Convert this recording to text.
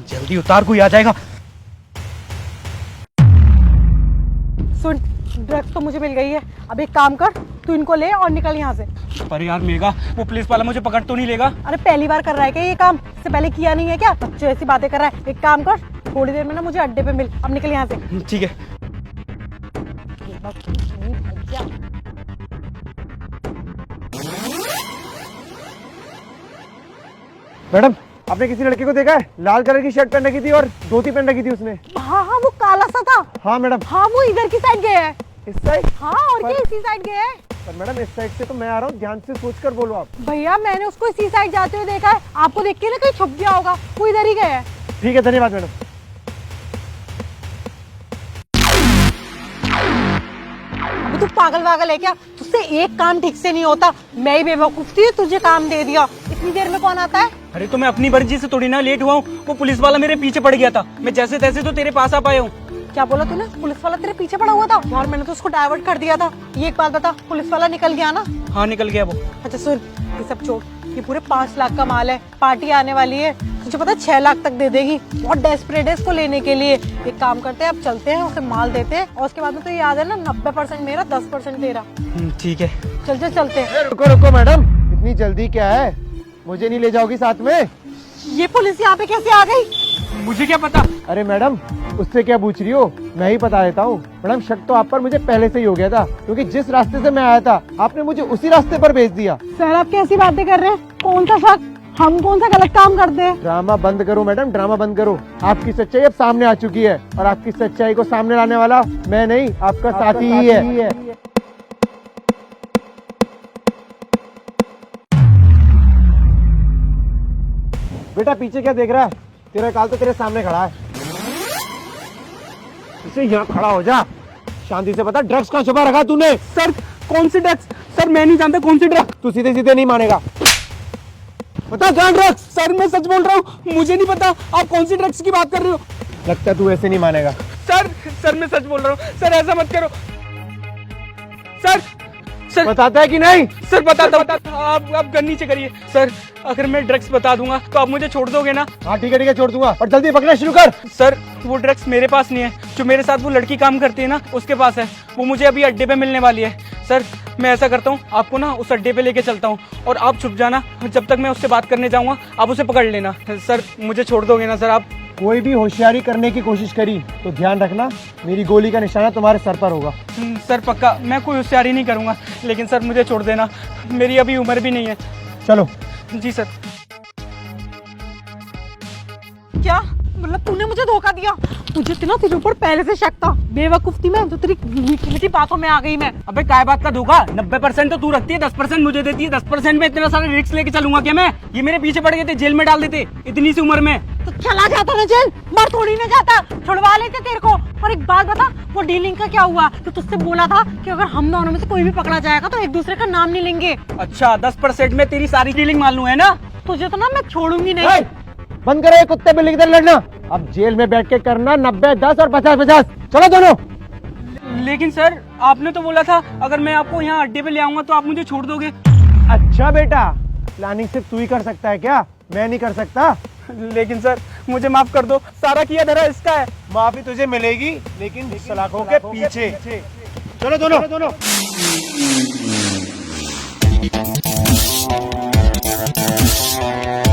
जल्दी उतार, कोई आ जाएगा। सुन, ड्रग्स तो मुझे मिल गई है, अब एक काम कर, तू इनको ले और निकल यहाँ से। पर यार मेघा, वो पुलिस वाला मुझे पकड़ तो नहीं लेगा? अरे पहली बार कर रहा है क्या ये काम? इससे पहले किया नहीं है क्या? बच्चों ऐसी बातें कर रहा है। एक काम कर, थोड़ी देर में ना मुझे अड्डे पे मिल, अब निकल यहाँ से। ठीक है। मैडम, आपने किसी लड़के को देखा है? लाल कलर की शर्ट पहन रखी थी और धोती पहन रखी थी उसने। हाँ हाँ, वो काला सा था। हाँ मैडम। हाँ, वो इधर की साइड गया है। इस साइड? हाँ, और क्या इसी साइड गया है। पर मैडम, इस साइड से तो मैं आ रहा हूँ, ध्यान से सोच कर बोलो आप। भैया, मैंने उसको इसी साइड जाते हुए देखा है, आपको देख के ना कहीं छुप गया होगा, वो इधर ही गया है। ठीक है, धन्यवाद मैडम। तू पागल वागल है क्या? तुझसे एक काम ठीक से नहीं होता। मैं ही बेवकूफ थी, तुझे काम दे दिया। इतनी देर में कौन आता है? अरे तो मैं अपनी मर्जी से थोड़ी ना लेट हुआ हूँ, वो पुलिस वाला मेरे पीछे पड़ गया था, मैं जैसे तैसे तो तेरे पास आ पाया हूँ। क्या बोला तूने? पुलिस वाला तेरे पीछे पड़ा हुआ था? यार मैंने तो उसको डाइवर्ट कर दिया था। ये एक बात बता, पुलिस वाला निकल गया ना? हाँ निकल गया वो। अच्छा सुन, ये सब छोड़, ये पूरे 5 लाख का माल है, पार्टी आने वाली है, तुझे पता 6 लाख तक दे देगी। बहुत डेस्परेट है इसको लेने के लिए। एक काम करते हैं, अब चलते हैं, उसे माल देते हैं, और उसके बाद में तो याद है ना, 90% मेरा, 10% तेरा। ठीक है। चल चलते हैं। रुको रुको मैडम, इतनी जल्दी क्या है? मुझे नहीं ले जाओगी साथ में? ये पुलिस यहाँ पे कैसे आ गई? मुझे क्या पता? अरे मैडम, उससे क्या पूछ रही हो? मैं ही बता देता हूँ। मैडम, शक तो आप पर मुझे पहले से ही हो गया था, क्योंकि जिस रास्ते से मैं आया था आपने मुझे उसी रास्ते पर भेज दिया। सर, आप कैसी बातें कर रहे हैं? कौन सा शक? हम कौन सा गलत काम करते हैं? ड्रामा बंद करो मैडम, ड्रामा बंद करो। आपकी सच्चाई अब सामने आ चुकी है, और आपकी सच्चाई को सामने लाने वाला मैं नहीं, आपका साथी ही है। बेटा, पीछे क्या देख रहा है? तेरा काल तो तेरे सामने खड़ा है। इसे यहाँ खड़ा हो जा, शांति से बता, ड्रग्स कहाँ छुपा रखा तूने? सर, कौन सी ड्रग्स? सर मैं नहीं जानता कौन सी ड्रग्स। तू सीधे सीधे नहीं मानेगा, बता कहाँ ड्रग्स? सर मैं सच बोल रहा हूँ, मुझे नहीं पता आप कौन सी ड्रग्स की बात कर रहे हो। लगता है तू ऐसे नहीं मानेगा। सर मैं सच बोल रहा हूँ, सर ऐसा मत करो। सर बताता है कि नहीं? सर बताता आप गन नीचे करिए। सर अगर मैं ड्रग्स बता दूंगा तो आप मुझे छोड़ दोगे ना? हाँ ठीक है छोड़ दूंगा, और जल्दी पकड़ना शुरू कर। सर वो ड्रग्स मेरे पास नहीं है, जो मेरे साथ वो लड़की काम करती है ना उसके पास है, वो मुझे अभी अड्डे पे मिलने वाली है। सर मैं ऐसा करता हूँ, आपको ना उस अड्डे पे लेके चलता हूँ, और आप छुप जाना, जब तक मैं उससे बात करने जाऊंगा आप उसे पकड़ लेना। सर मुझे छोड़ दोगे ना सर आप? कोई भी होशियारी करने की कोशिश करी तो ध्यान रखना, मेरी गोली का निशाना तुम्हारे सर पर होगा। सर पक्का, मैं कोई होशियारी नहीं करूंगा, लेकिन सर मुझे छोड़ देना, मेरी अभी उम्र भी नहीं है। चलो। जी सर। क्या मतलब तूने मुझे धोखा दिया? मुझे इतना तेरे ऊपर पहले से शक था। बेवकूफ थी मैं, तो तेरी मीठी मीठी बातों में आ गई मैं। अबे काय बात का धोखा? 90% तो तू रखती है, 10% मुझे देती है। 10% में इतना सारा रिस्क लेके चलूंगा क्या मैं? ये मेरे पीछे पड़ गए थे, जेल में डाल देते इतनी सी उम्र में। तो चला जाता ना जेल, मर थोड़ी ना जाता, छुड़वा लेते तेरे को। और एक बात बता, वो डीलिंग का क्या हुआ? तो तुझसे बोला था कि अगर हम दोनों में से कोई भी पकड़ा जाएगा तो एक दूसरे का नाम नहीं लेंगे। अच्छा 10% में तेरी सारी डीलिंग मान लूं, है ना? तुझे तो ना मैं छोड़ूंगी नहीं। बंद करो ये कुत्ते बिल्ली की तरह लड़ना। अब जेल में बैठ के करना 90, 10 और 50, 50। चलो दोनों। लेकिन सर आपने तो बोला था अगर मैं आपको यहाँ अड्डे पे ले आऊंगा तो आप मुझे छोड़ दोगे। अच्छा बेटा, प्लानिंग सिर्फ तू ही कर सकता है क्या? मैं नहीं कर सकता? लेकिन सर मुझे माफ कर दो, सारा किया धरा इसका है। माफी तुझे मिलेगी, लेकिन सलाखों के पीछे। चलो दोनों। Thank you.